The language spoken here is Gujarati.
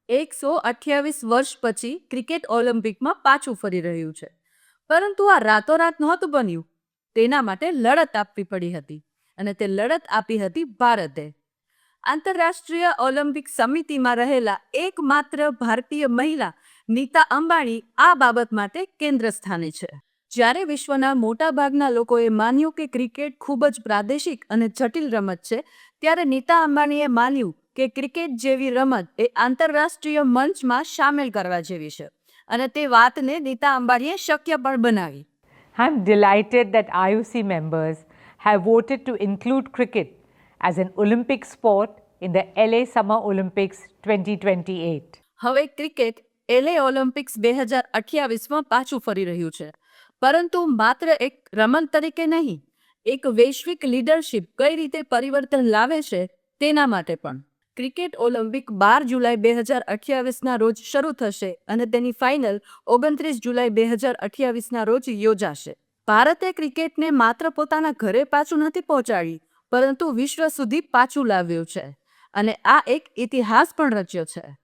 128 વર્ષ પછી ક્રિકેટ ઓલિમ્પિકમાં પાછું ફરી રહ્યું છે, પરંતુ આ રાતોરાત નહોતું બન્યું. તેના માટે લડત આપવી પડી હતી અને તે લડત આપી હતી ભારતે. આંતરરાષ્ટ્રીય ઓલિમ્પિક સમિતિમાં રહેલા એકમાત્ર ભારતીય મહિલા નીતા અંબાણી આ બાબત માટે કેન્દ્ર સ્થાને છે. જ્યારે વિશ્વના મોટાભાગના લોકોએ માન્યું કે ક્રિકેટ ખૂબ જ પ્રાદેશિક અને જટિલ રમત છે, ત્યારે નીતા અંબાણીએ માન્યું કે ક્રિકેટ જેવી રમત એ આંતરરાષ્ટ્રીય મંચમાં સામેલ કરવા જેવી છે અને તે વાતને નીતા અંબાણીએ શક્ય પણ બનાવી. I'm delighted that IOC members have voted to include cricket as an Olympic sport in the LA Summer Olympics 2028. હવે ક્રિકેટ LA ઓલિમ્પિક્સ 2028માં પાછું ફરી રહ્યું છે, પરંતુ માત્ર એક રમત તરીકે નહીં, એક વૈશ્વિક લીડરશિપ કઈ રીતે પરિવર્તન લાવે છે તેના માટે પણ. ક્રિકેટ ઓલિમ્પિક 12 જુલાઈ 2028ના રોજ શરૂ થશે અને તેની ફાઇનલ 29 જુલાઈ 2028ના રોજ યોજાશે. ભારતે ક્રિકેટને માત્ર પોતાના ઘરે પાછું નથી પહોંચાડી, પરંતુ વિશ્વ સુધી પાછું લાવ્યું છે અને આ એક ઇતિહાસ પણ રચ્યો છે.